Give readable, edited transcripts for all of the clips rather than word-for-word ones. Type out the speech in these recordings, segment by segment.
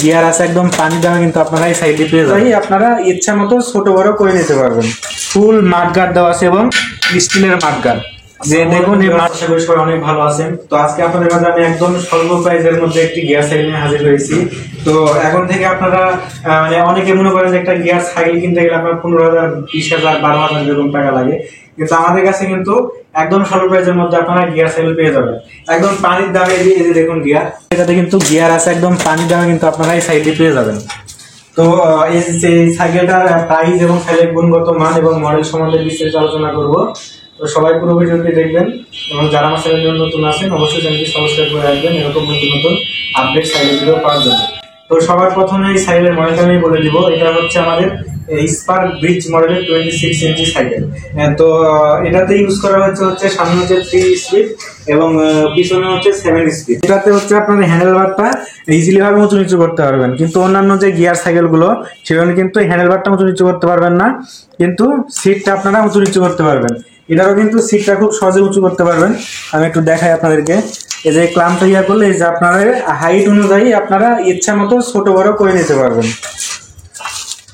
Gear আছে একদম পানি দেওয়া, কিন্তু আপনারা এই সাইডে পেয়ে যাবেন। আপনারা ইচ্ছা মতো ছোট বড় করে নিতে পারবেন। ফুল মাঠগার্ড দেওয়া আছে এবং স্টিলের মাঠগার্ড। যে দেখুন এই মাঠ সবাই অনেক ভালো আছেন। তো আজকে আপনাদের মাঝে আমি একদম স্বল্প প্রাইসের মধ্যে একটি গিয়ার সাইকেল নিয়ে হাজির হয়েছি। তো এখন থেকে আপনারা মানে অনেকে মনে করেন যে একটা গিয়ার সাইকেল কিনতে গেলে আপনার 15,000, 20,000, 12,000 এরকম টাকা লাগে, কিন্তু আমাদের কাছে কিন্তু একদম স্বল্প প্রাইসের মধ্যে আপনারা গিয়ার সাইকেল পেয়ে যাবেন একদম পানির দামে। এই যে দেখুন গিয়ার, এটাতে কিন্তু গিয়ার আছে একদম পানির দামে, কিন্তু আপনারা এই সাইডে পেয়ে যাবেন। তো এই সাইকেলটার প্রাইস এবং সাইকেলের গুণগত মান এবং মডেল সম্বন্ধে বিস্তারিত আলোচনা করব। তো সবাই পুরো ভিডিওটি দেখবেন এবং যারা আমার চ্যানেলে নতুন আছেন অবশ্যই চ্যানেলটি সাবস্ক্রাইব করে রাখবেন এরকম নতুন নতুন আপডেট সাইকেল ভিডিও পাওয়ার জন্য। তো সবার প্রথমে এই সাইকেলের মডেলটা আমি বলে দিব। এটা হচ্ছে আমাদের স্পার্ক ব্রিজ মডেলের 26 ইঞ্চি সাইকেল। তো এটাতে ইউজ করা হচ্ছে সামনে হচ্ছে 3 স্পিড এবং পিছনে হচ্ছে 7 স্পিড। এটাতে হচ্ছে আপনার হ্যান্ডেল বারটা ইজিলি ভাবে উঁচু নিচু করতে পারবেন, কিন্তু অন্যান্য যে গিয়ার সাইকেল গুলো সেখানে কিন্তু হ্যান্ডেল বারটা উঁচু নিচু করতে পারবেন না, কিন্তু সিটটা আপনারা উঁচু নিচু করতে পারবেন। এটারও কিন্তু সিটটা খুব সহজে উঁচু করতে পারবেন। আমি একটু দেখাই আপনাদেরকে। এই যে ক্লাম্পটা ইয়া করলে এই যে আপনারা হাইট অনুযায়ী আপনারা ইচ্ছা মতো ছোট বড় করে নিতে পারবেন।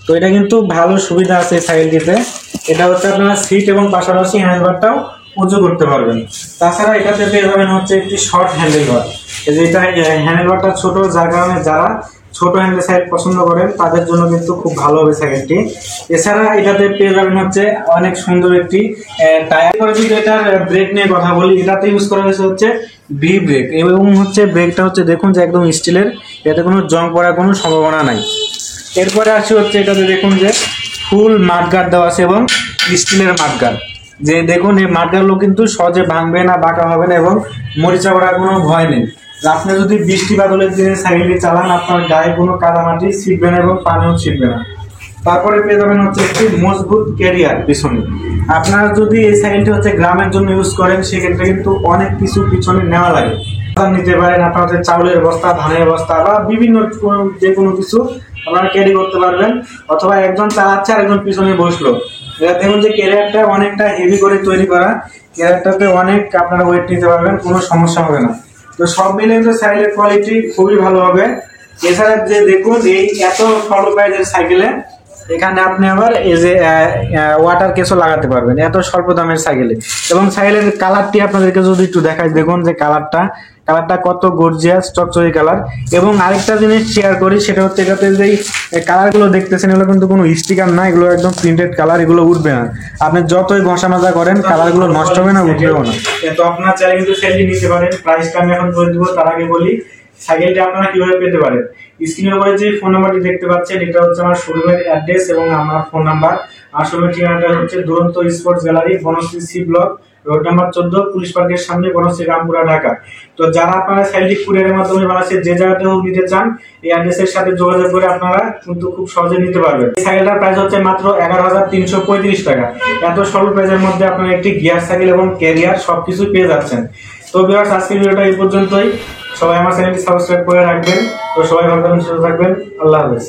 তো এটা কিন্তু ভালো সুবিধা আছে এই সাইকেলটিতে। এটা হচ্ছে আপনারা সিট এবং পাশাপাশি হ্যান্ডেলবারটাও উঁচু করতে পারবেন। তাছাড়া এটাতে পেয়ে যাবেন হচ্ছে একটি শর্ট হ্যান্ডেলবার। এই যে এটা হ্যান্ডেলবারটা ছোট, যার কারণে যারা ছোট হ্যান্ডেল সাইকেল পছন্দ করেন তাদের জন্য কিন্তু খুব ভালো হবে সাইকেলটি। এছাড়া এটাতে পেয়ে যাবেন হচ্ছে অনেক সুন্দর একটি টায়ার। করে যদি এটার ব্রেক নিয়ে কথা বলি, এটাতে ইউজ করা হচ্ছে ভি ব্রেক এবং হচ্ছে ব্রেকটা হচ্ছে দেখুন যে একদম স্টিলের, এতে কোনো জং পড়ার কোনো সম্ভাবনা নাই। এরপরে আসি হচ্ছে এটাতে দেখুন যে ফুল মাঠগার্ড দেওয়া আছে এবং স্টিলের মাঠগার্ড। যে দেখুন এই মাঠগার্ডগুলো কিন্তু সহজে ভাঙবে না, বাঁকা হবে না এবং মরিচা পড়ার কোনো ভয় নেই। আপনি যদি বৃষ্টি বাদলের দিনে সাইকেলটি চালান আপনার গায়ে কোনো কাদামাটি ছিটবে না এবং পানিও ছিটবে না। তারপরে পেয়ে যাবেন হচ্ছে একটি মজবুত ক্যারিয়ার পিছনে। আপনারা যদি এই সাইকেলটি হচ্ছে গ্রামের জন্য ইউজ করেন সেক্ষেত্রে কিন্তু অনেক কিছু পিছনে নেওয়া লাগে। নিতে পারেন আপনার হচ্ছে চাউলের বস্তা, ধানের বস্তা বা বিভিন্ন যে কোনো কিছু আপনারা ক্যারি করতে পারবেন। অথবা একজন চালাচ্ছে আর একজন পিছনে বসলো, এটা দেখুন যে ক্যারিয়ারটা অনেকটা হেভি করে তৈরি করা। ক্যারিয়ারটাতে অনেক আপনারা ওয়েট নিতে পারবেন, কোনো সমস্যা হবে না। তো সব মিলে কিন্তু সাইকেলের কোয়ালিটি খুবই ভালো হবে। এছাড়া যে দেখুন এই এত স্বল্প প্রাইসের সাইকেলে এখানে আপনি আবার এই যে ওয়াটার কেসও লাগাতে পারবেন এত স্বল্প দামের সাইকেলে। এবং সাইকেলের কালারটি আপনাদেরকে যদি একটু দেখাই, দেখুন যে কালারটা কত গর্জিয়াস চকচকে কালার। এবং আরেকটা জিনিস শেয়ার করি, সেটা হচ্ছে এটাতে যেই কালারগুলো দেখতেছেন এগুলো কিন্তু কোনো স্টিকার না, এগুলো একদম প্রিন্টেড কালার, এগুলো উঠবে না। আপনি যতই ঘষা মাজা করেন কালারগুলো নষ্ট হবে না, উঠবেও না। তো আপনার চাইলে কিন্তু সাইকেল নিতে পারেন। প্রাইসটা আমি এখন বলে দেবো, তার আগে বলি সাইকেলটা আপনারা কিভাবে পেতে পারেন। স্ক্রিনের উপরে যে ফোন নাম্বারটি দেখতে পাচ্ছেন এটা হচ্ছে আমার শোরুমের অ্যাড্রেস এবং আমার ফোন নাম্বার। আর শোরুমের ঠিকানাটা হচ্ছে Duranta sports gallery, Banasree C block, road number 14, police পার্কের সামনে, বনশ্রী, রামপুরা, ঢাকা। তো যারা আপনারা সাইকেলটি কুরিয়ারের মাধ্যমে বাংলাদেশের যে জায়গাতে হোক নিতে চান এই অ্যাড্রেসের সাথে যোগাযোগ করে আপনারা কিন্তু খুব সহজে নিতে পারবেন। এই সাইকেলটার প্রাইস হচ্ছে মাত্র 11,335 টাকা। এত স্বল্প প্রাইসের মধ্যে আপনারা একটি গিয়ার সাইকেল এবং ক্যারিয়ার সবকিছু পেয়ে যাচ্ছেন। তো ভিউয়ার্স, আজকের ভিডিওটা এই পর্যন্তই। সবাই আমার চ্যানেলটি সাবস্ক্রাইব করে রাখবেন। তো সবাই ভালো থাকবেন, সুস্থ থাকবেন। আল্লাহ হাফেজ।